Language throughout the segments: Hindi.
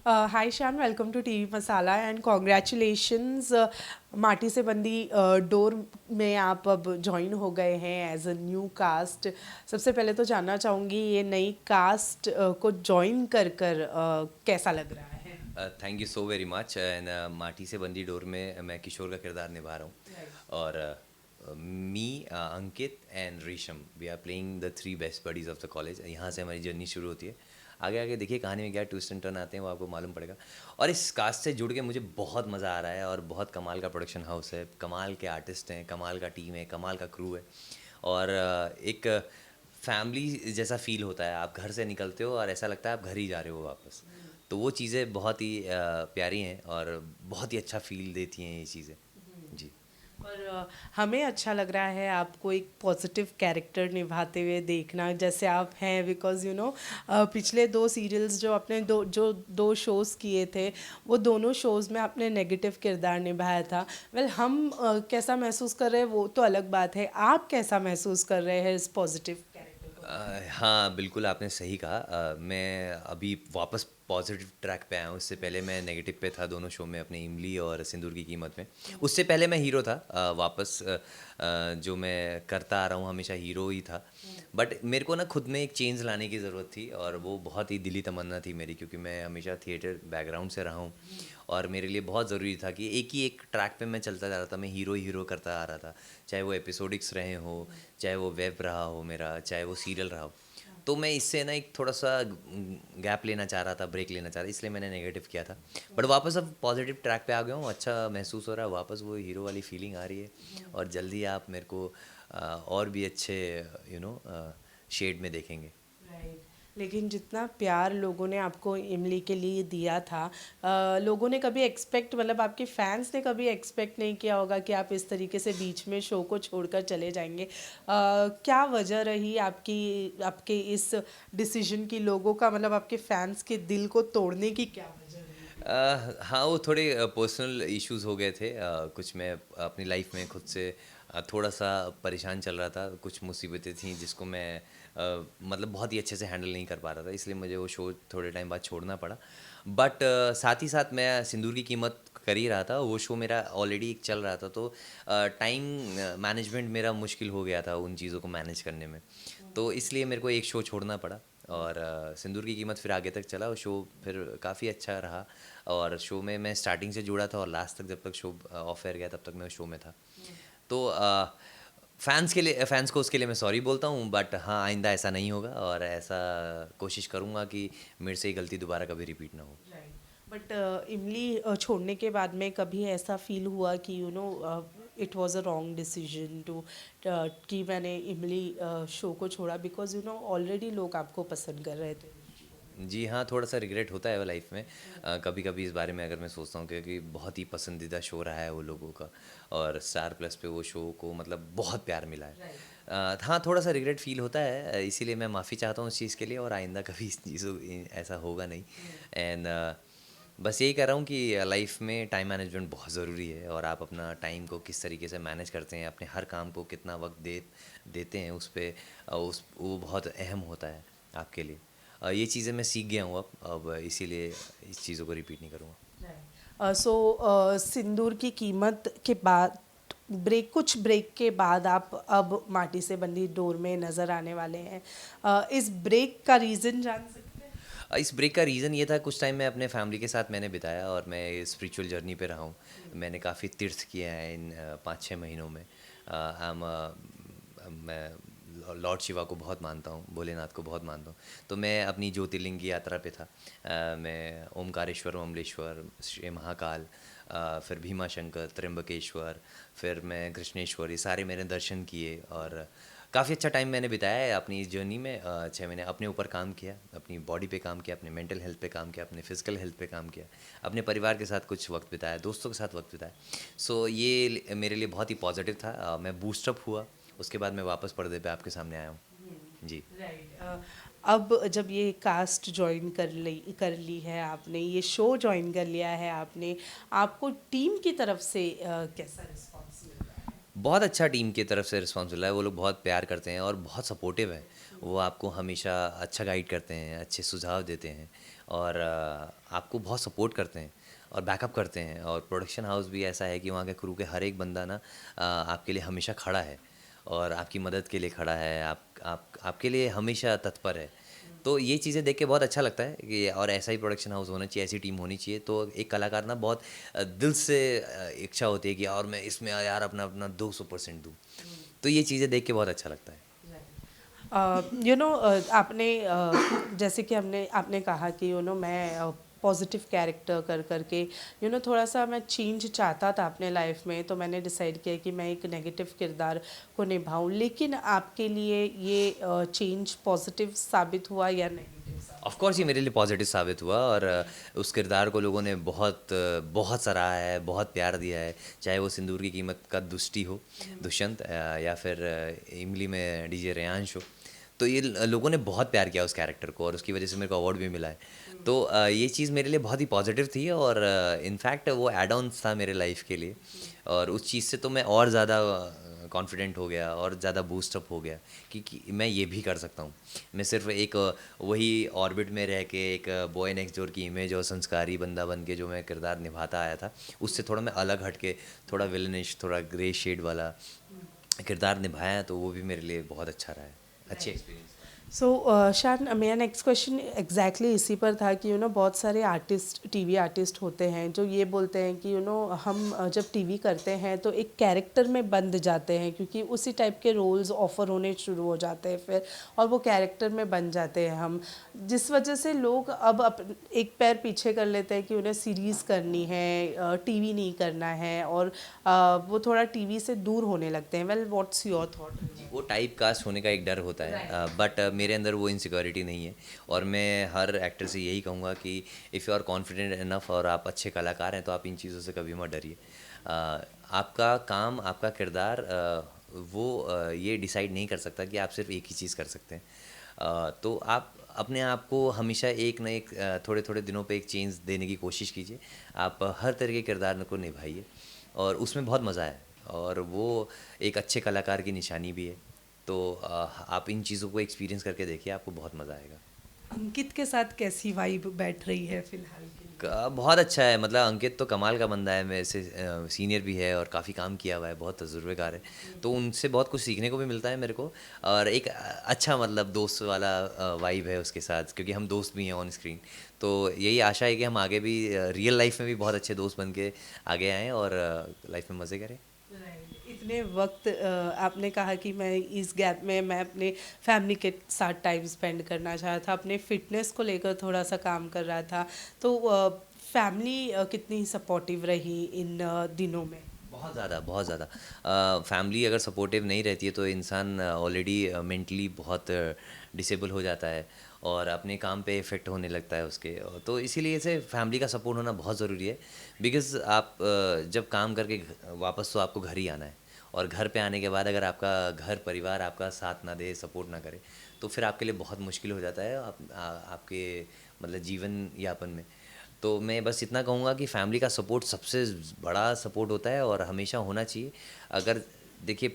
Hi Shyam, welcome to TV Masala and congratulations. Mati Se बंदी डोर में आप अब ज्वाइन हो गए हैं एज अ न्यू कास्ट। सबसे पहले तो जानना चाहूँगी ये नई कास्ट को ज्वाइन कर कैसा लग रहा है? Thank you so very much and माटी से बंदी डोर में मैं किशोर का किरदार निभा रहा हूँ और me Ankit and Resham we are playing the three best buddies of the college. यहाँ से हमारी जर्नी शुरू होती है। आगे आगे देखिए कहानी में क्या ट्विस्ट एंड टर्न आते हैं वो आपको मालूम पड़ेगा। और इस कास्ट से जुड़ के मुझे बहुत मज़ा आ रहा है और बहुत कमाल का प्रोडक्शन हाउस है, कमाल के आर्टिस्ट हैं, कमाल का टीम है, कमाल का क्रू है और एक फैमिली जैसा फील होता है। आप घर से निकलते हो और ऐसा लगता है आप घर ही जा रहे हो वापस। तो वो चीज़ें बहुत ही प्यारी हैं और बहुत ही अच्छा फील देती हैं ये चीज़ें। जी। और हमें अच्छा लग रहा है आपको एक पॉजिटिव कैरेक्टर निभाते हुए देखना जैसे आप हैं, बिकॉज पिछले दो सीरियल्स जो आपने दो शोज़ किए थे, वो दोनों शोज़ में आपने नेगेटिव किरदार निभाया था। हम कैसा महसूस कर रहे हैं वो तो अलग बात है, आप कैसा महसूस कर रहे हैं इस पॉजिटिव कैरेक्टर को? हाँ बिल्कुल आपने सही कहा। मैं अभी वापस पॉजिटिव ट्रैक पे आया हूँ। उससे पहले मैं नेगेटिव पे था दोनों शो में, अपने इमली और सिंदूर की कीमत में। उससे पहले मैं हीरो था। वापस जो मैं करता आ रहा हूँ हमेशा हीरो ही था। बट मेरे को ना खुद में एक चेंज लाने की ज़रूरत थी और वो बहुत ही दिली तमन्ना थी मेरी, क्योंकि मैं हमेशा थिएटर बैकग्राउंड से रहा हूँ और मेरे लिए बहुत ज़रूरी था कि एक ही एक ट्रैक पे मैं चलता जा रहा था। मैं हीरो हीरो करता आ रहा था, चाहे वो एपिसोडिक्स रहे हो, चाहे वो वेब रहा हो मेरा, चाहे वो सीरियल रहा हो। तो मैं इससे ना एक थोड़ा सा गैप लेना चाह रहा था, ब्रेक लेना चाह रहा था, इसलिए मैंने नेगेटिव किया था। बट वापस अब पॉजिटिव ट्रैक पे आ गया हूँ, अच्छा महसूस हो रहा है, वापस वो हीरो वाली फीलिंग आ रही है। और जल्दी आप मेरे को और भी अच्छे शेड में देखेंगे। राइट। लेकिन जितना प्यार लोगों ने आपको इमली के लिए दिया था, लोगों ने कभी एक्सपेक्ट, मतलब आपके फैंस ने कभी एक्सपेक्ट नहीं किया होगा कि आप इस तरीके से बीच में शो को छोड़कर चले जाएंगे। क्या वजह रही आपकी, आपके इस डिसीजन की, लोगों का मतलब आपके फैंस के दिल को तोड़ने की क्या वजह रही थी? हाँ वो थोड़े पर्सनल इश्यूज हो गए थे। कुछ मैं अपनी लाइफ में खुद से थोड़ा सा परेशान चल रहा था। कुछ मुसीबतें थी जिसको मैं मतलब बहुत ही अच्छे से हैंडल नहीं कर पा रहा था, इसलिए मुझे वो शो थोड़े टाइम बाद छोड़ना पड़ा। बट साथ ही साथ मैं सिंदूर की कीमत कर ही रहा था। वो शो मेरा ऑलरेडी चल रहा था, तो टाइम मैनेजमेंट मेरा मुश्किल हो गया था उन चीज़ों को मैनेज करने में। तो इसलिए मेरे को एक शो छोड़ना पड़ा और सिंदूर की कीमत फिर आगे तक चला। वो शो फिर काफ़ी अच्छा रहा और शो में मैं स्टार्टिंग से जुड़ा था और लास्ट तक, जब तक शो ऑफ एयर गया तब तक मैं शो में था। तो फैंस को उसके लिए मैं सॉरी बोलता हूँ, बट हाँ आइंदा ऐसा नहीं होगा और ऐसा कोशिश करूँगा कि मेरे से ये गलती दोबारा कभी रिपीट ना हो। राइट। बट इमली छोड़ने के बाद में कभी ऐसा फील हुआ कि it was a wrong decision to, कि मैंने इमली शो को छोड़ा, बिकॉज ऑलरेडी लोग आपको पसंद कर रहे थे? जी हाँ, थोड़ा-सा रिग्रेट होता है वो लाइफ़ में। कभी-कभी इस बारे में अगर मैं सोचता हूँ, क्योंकि बहुत ही पसंदीदा शो रहा है वो लोगों का और स्टार प्लस पे वो शो को मतलब बहुत प्यार मिला है। राइट। हाँ, थोड़ा-सा रिग्रेट फ़ील होता है, इसीलिए मैं माफ़ी चाहता हूँ उस चीज़ के लिए और आइंदा कभी इस चीज़ों ऐसा होगा नहीं। एंड बस यही कह रहा हूँ कि लाइफ़ में टाइम मैनेजमेंट बहुत ज़रूरी है और आप अपना टाइम को किस तरीके से मैनेज करते हैं, अपने हर काम को कितना वक़्त देते हैं उस पे, उस वो बहुत अहम होता है आपके लिए। ये चीज़ें मैं सीख गया हूँ अब इसीलिए इस चीज़ों को रिपीट नहीं करूँगा। सो सिंदूर की कीमत के बाद, कुछ ब्रेक के बाद आप अब माटी से बंदी डोर में नज़र आने वाले हैं। इस ब्रेक का रीज़न जान सकते हैं? इस ब्रेक का रीज़न ये था, कुछ टाइम मैं अपने फैमिली के साथ मैंने बिताया और मैं स्पिरिचुअल जर्नी पे रहा हूँ। मैंने काफ़ी तीर्थ किए हैं इन 5-6 महीनों में। मैं लॉर्ड शिवा को बहुत मानता हूँ, भोलेनाथ को बहुत मानता हूँ। तो मैं अपनी ज्योतिर्लिंग की यात्रा पे था। मैं ओमकारेश्वर, अमलेश्वर, श्री महाकाल, फिर भीमाशंकर, त्र्यंबकेश्वर, फिर मैं कृष्णेश्वर, ये सारे मैंने दर्शन किए और काफ़ी अच्छा टाइम मैंने बिताया है अपनी इस जर्नी में। 6 महीने अपने ऊपर काम किया, अपनी बॉडी पे काम किया, अपने मेंटल हेल्थ पे काम किया, अपने फिजिकल हेल्थ पे काम किया, अपने परिवार के साथ कुछ वक्त बिताया, दोस्तों के साथ वक्त बिताया। सो ये मेरे लिए बहुत ही पॉजिटिव था। मैं बूस्टअप हुआ, उसके बाद मैं वापस पर्दे पे आपके सामने आया हूँ। जी। राइट। अब जब ये कास्ट ज्वाइन कर ली है आपने, ये शो ज्वाइन कर लिया है आपने, आपको टीम की तरफ से कैसा रिस्पॉन्स मिल रहा है? बहुत अच्छा टीम की तरफ से रिस्पॉन्स मिला है। वो लोग बहुत प्यार करते हैं और बहुत सपोर्टिव हैं। वो आपको हमेशा अच्छा गाइड करते हैं, अच्छे सुझाव देते हैं और आपको बहुत सपोर्ट करते हैं और बैकअप करते हैं, और प्रोडक्शन हाउस भी ऐसा है कि वहाँ के क्रू के हर एक बंदा ना आपके लिए हमेशा खड़ा है और आपकी मदद के लिए खड़ा है, आपके लिए हमेशा तत्पर है। तो ये चीज़ें देख के बहुत अच्छा लगता है कि और ऐसा ही प्रोडक्शन हाउस होना चाहिए, ऐसी टीम होनी चाहिए। तो एक कलाकार ना बहुत दिल से इच्छा होती है कि और मैं इसमें यार अपना अपना 200% दूँ। तो ये चीज़ें देख के बहुत अच्छा लगता है। आपने जैसे कि हमने आपने कहा कि मैं पॉजिटिव कैरेक्टर कर करके थोड़ा सा मैं चेंज चाहता था अपने लाइफ में, तो मैंने डिसाइड किया कि मैं एक नेगेटिव किरदार को निभाऊं। लेकिन आपके लिए ये चेंज पॉजिटिव साबित हुआ या नेगेटिव ऑफ कोर्स ये मेरे लिए पॉजिटिव साबित हुआ, और उस किरदार को लोगों ने बहुत सराहा है, बहुत प्यार दिया है। चाहे वो सिंदूर की कीमत का दुष्टी हो, दुष्यंत, या फिर इमली में डीजे रेयांश हो। तो ये लोगों ने बहुत प्यार किया उस कैरेक्टर को, और उसकी वजह से मेरे को अवार्ड भी मिला है। तो ये चीज़ मेरे लिए बहुत ही पॉजिटिव थी, और इनफैक्ट वो एड ऑन था मेरे लाइफ के लिए। और उस चीज़ से तो मैं और ज़्यादा कॉन्फिडेंट हो गया और ज़्यादा बूस्टअप हो गया कि मैं ये भी कर सकता हूँ। मैं सिर्फ एक वही ऑर्बिट में रह के एक बॉय नेक्स्ट डोर की इमेज और संस्कारी बंदा बन के जो मैं किरदार निभाता आया था, उससे थोड़ा मैं अलग हट के थोड़ा विलनिश, थोड़ा ग्रे शेड वाला किरदार निभाया, तो वो भी मेरे लिए बहुत अच्छा रहा है, अच्छी एक्सपीरियंस। सो शान, मेरा नेक्स्ट क्वेश्चन एग्जैक्टली इसी पर था कि बहुत सारे आर्टिस्ट, टीवी आर्टिस्ट होते हैं जो ये बोलते हैं कि हम जब टीवी करते हैं तो एक कैरेक्टर में बंध जाते हैं, क्योंकि उसी टाइप के रोल्स ऑफर होने शुरू हो जाते हैं फिर, और वो कैरेक्टर में बन जाते हैं हम, जिस वजह से लोग अब एक पैर पीछे कर लेते हैं कि उन्हें सीरीज़ करनी है, टीवी नहीं करना है, और वो थोड़ा टीवी से दूर होने लगते हैं। Well, what's your thought? वो टाइप कास्ट होने का एक डर होता है, बट मेरे अंदर वो इनसिक्योरिटी नहीं है। और मैं हर एक्टर से यही कहूँगा कि if you are confident enough और आप अच्छे कलाकार हैं, तो आप इन चीज़ों से कभी मत डरिए। आपका काम, आपका किरदार, वो ये डिसाइड नहीं कर सकता कि आप सिर्फ एक ही चीज़ कर सकते हैं। तो आप अपने आप को हमेशा एक ना एक थोड़े थोड़े दिनों पे एक चेंज देने की कोशिश कीजिए। आप हर तरह के किरदार को निभाइए, और उसमें बहुत मज़ा है, और वो एक अच्छे कलाकार की निशानी भी है। तो आप इन चीज़ों को एक्सपीरियंस करके देखिए, आपको बहुत मज़ा आएगा। अंकित के साथ कैसी वाइब बैठ रही है फिलहाल के लिए? बहुत अच्छा है, मतलब अंकित तो कमाल का बंदा है, मेरे से सीनियर भी है और काफ़ी काम किया हुआ है, बहुत तजुर्बेकार है। तो उनसे बहुत कुछ सीखने को भी मिलता है मेरे को, और एक अच्छा मतलब दोस्त वाला वाइब है उसके साथ, क्योंकि हम दोस्त भी हैं ऑन स्क्रीन। तो यही आशा है कि हम आगे भी रियल लाइफ में भी बहुत अच्छे दोस्त बन के आगे आएँ और लाइफ में मज़े करें। इतने वक्त आपने कहा कि मैं इस गैप में मैं अपने फैमिली के साथ टाइम स्पेंड करना चाहा था, अपने फिटनेस को लेकर थोड़ा सा काम कर रहा था, तो फैमिली कितनी सपोर्टिव रही इन दिनों में? बहुत ज़्यादा, बहुत ज़्यादा। फैमिली अगर सपोर्टिव नहीं रहती है तो इंसान ऑलरेडी मेंटली बहुत डिसेबल हो जाता है, और अपने काम पे इफ़ेक्ट होने लगता है उसके। तो इसीलिए से फैमिली का सपोर्ट होना बहुत ज़रूरी है, बिकॉज़ आप जब काम करके वापस तो आपको घर ही आना है, और घर पे आने के बाद अगर आपका घर परिवार आपका साथ ना दे, सपोर्ट ना करे, तो फिर आपके लिए बहुत मुश्किल हो जाता है आपके मतलब जीवन यापन में। तो मैं बस इतना कहूँगा कि फैमिली का सपोर्ट सबसे बड़ा सपोर्ट होता है, और हमेशा होना चाहिए। अगर देखिए,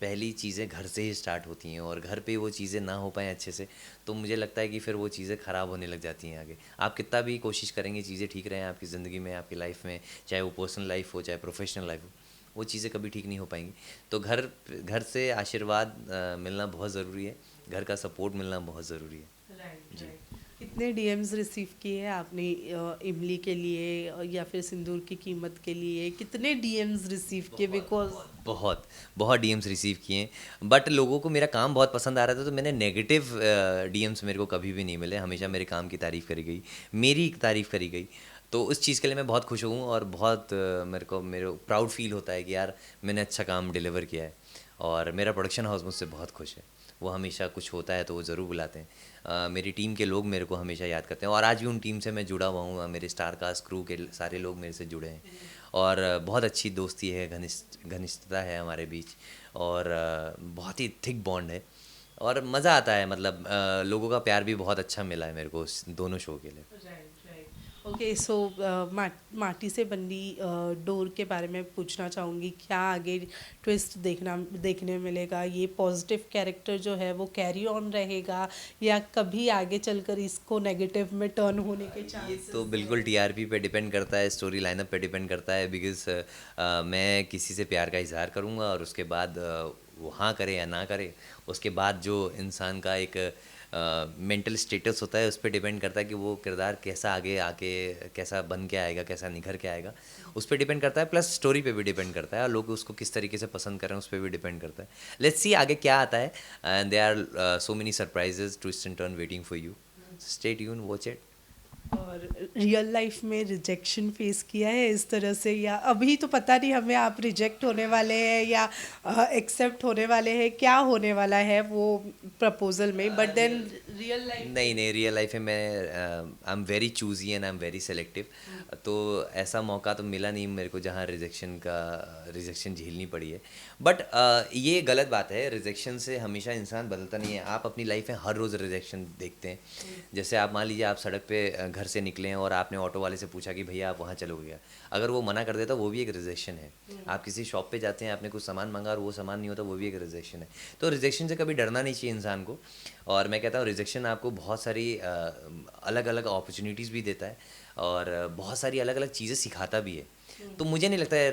पहली चीज़ें घर से ही स्टार्ट होती हैं, और घर पे वो चीज़ें ना हो पाएँ अच्छे से, तो मुझे लगता है कि फिर वो चीज़ें ख़राब होने लग जाती हैं आगे। आप कितना भी कोशिश करेंगे चीज़ें ठीक रहें आपकी ज़िंदगी में, आपकी लाइफ में, चाहे वो पर्सनल लाइफ हो, चाहे प्रोफेशनल लाइफ हो, वो चीज़ें कभी ठीक नहीं हो पाएंगी। तो घर से आशीर्वाद मिलना बहुत ज़रूरी है, घर का सपोर्ट मिलना बहुत ज़रूरी है। राइट, जी। राइट। कितने डीएम्स रिसीव किए आपने इमली के लिए, या फिर सिंदूर की कीमत के लिए कितने डीएम्स रिसीव किए? बिकॉज बहुत बहुत डीएम्स रिसीव किए हैं, बट लोगों को मेरा काम बहुत पसंद आ रहा था, तो मैंने नेगेटिव डीएम्स मेरे को कभी भी नहीं मिले। हमेशा मेरे काम की तारीफ़ करी गई, मेरी तारीफ़ करी गई। तो उस चीज़ के लिए मैं बहुत खुश हूँ, और बहुत मेरे प्राउड फील होता है कि यार मैंने अच्छा काम डिलीवर किया है, और मेरा प्रोडक्शन हाउस मुझसे बहुत खुश है। वो हमेशा कुछ होता है तो वो ज़रूर बुलाते हैं। मेरी टीम के लोग मेरे को हमेशा याद करते हैं, और आज भी उन टीम से मैं जुड़ा हुआ हूँ। मेरे स्टार कास्ट क्रू के सारे लोग मेरे से जुड़े हैं, और बहुत अच्छी दोस्ती है, घनिष्ठता है हमारे बीच, और बहुत ही थिक बॉन्ड है, और मज़ा आता है। मतलब लोगों का प्यार भी बहुत अच्छा मिला है मेरे को उस दोनों शो के लिए। ओके सो माटी से बनी डोर के बारे में पूछना चाहूँगी, क्या आगे ट्विस्ट देखने मिलेगा? ये पॉजिटिव कैरेक्टर जो है वो कैरी ऑन रहेगा या कभी आगे चलकर इसको नेगेटिव में टर्न होने के ये चांसेस तो है? बिल्कुल टीआरपी पे डिपेंड करता है, स्टोरी लाइनअप पे डिपेंड करता है, बिकॉज़ मैं किसी से प्यार का इज़हार करूँगा और उसके बाद वो हाँ करे या ना करे, उसके बाद जो इंसान का एक मेंटल स्टेटस होता है उस पे डिपेंड करता है कि वो किरदार कैसा आगे आके कैसा बन के आएगा, कैसा निखर के आएगा, उस पे डिपेंड करता है। प्लस स्टोरी पे भी डिपेंड करता है और लोग उसको किस तरीके से पसंद कर रहे हैं उस पे भी डिपेंड करता है। लेट्स सी आगे क्या आता है, and there are so many surprises, twist and turn waiting for you. Stay tune, watch it. और रियल लाइफ में रिजेक्शन फेस किया है इस तरह से, या अभी तो पता नहीं हमें आप रिजेक्ट होने वाले हैं या एक्सेप्ट होने वाले हैं, क्या होने वाला है वो प्रपोजल में, बट देन रियल लाइफ नहीं नहीं, रियल लाइफ में मैं I am very choosy and I am very selective. तो ऐसा मौका तो मिला नहीं मेरे को जहाँ रिजेक्शन झेलनी पड़ी है। बट ये गलत बात है, रिजेक्शन से हमेशा इंसान बदलता नहीं है। आप अपनी लाइफ में हर रोज़ रिजेक्शन देखते हैं। जैसे आप मान लीजिए आप सड़क पे घर से निकले हैं और आपने ऑटो वाले से पूछा कि भैया आप वहाँ चलोगे क्या? अगर वो मना कर देता वो भी एक रिजेक्शन है। आप किसी शॉप पे जाते हैं, आपने कुछ सामान मांगा और वो सामान नहीं होता, वो भी एक रिजेक्शन है। तो रिजेक्शन से कभी डरना नहीं चाहिए इंसान को। और मैं कहता हूँ रिजेक्शन आपको बहुत सारी अलग अलग अपॉर्चुनिटीज़ भी देता है और बहुत सारी अलग अलग चीज़ें सिखाता भी है। तो मुझे नहीं लगता है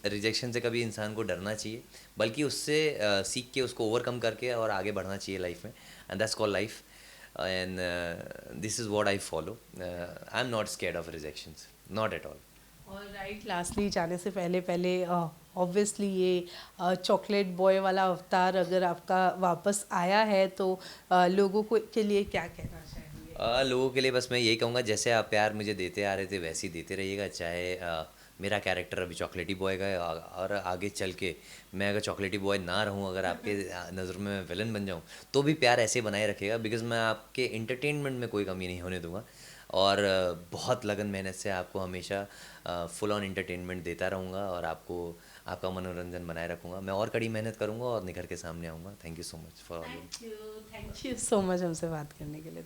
रिजेक्शन से कभी इंसान को डरना चाहिए, बल्कि उससे सीख के उसको ओवरकम करके और आगे बढ़ना चाहिए लाइफ में, and that's called life. And this is what I follow. I am not scared of rejections, not at all. और राइट, लास्टली जाने से पहले पहले ऑब्वियसली ये चॉकलेट बॉय वाला अवतार अगर आपका वापस आया है तो लोगों को के लिए क्या कहना चाहिए? लोगों के लिए बस मैं यही कहूँगा, जैसे आप प्यार मुझे देते आ रहे थे वैसे ही देते रहिएगा। चाहे मेरा कैरेक्टर अभी चॉकलेटी बॉय का है और आगे चल के मैं अगर चॉकलेटी बॉय ना रहूँ, अगर आपके नज़र में मैं विलन बन जाऊँ, तो भी प्यार ऐसे बनाए रखिएगा, बिकॉज़ मैं आपके एंटरटेनमेंट में कोई कमी नहीं होने दूँगा। और बहुत लगन मेहनत से आपको हमेशा फुल ऑन एंटरटेनमेंट देता रहूँगा और आपको आपका मनोरंजन बनाए रखूँगा। मैं और कड़ी मेहनत करूँगा और निखर के सामने आऊँगा। Thank you so much for all. Thank you so much हमसे बात करने के लिए।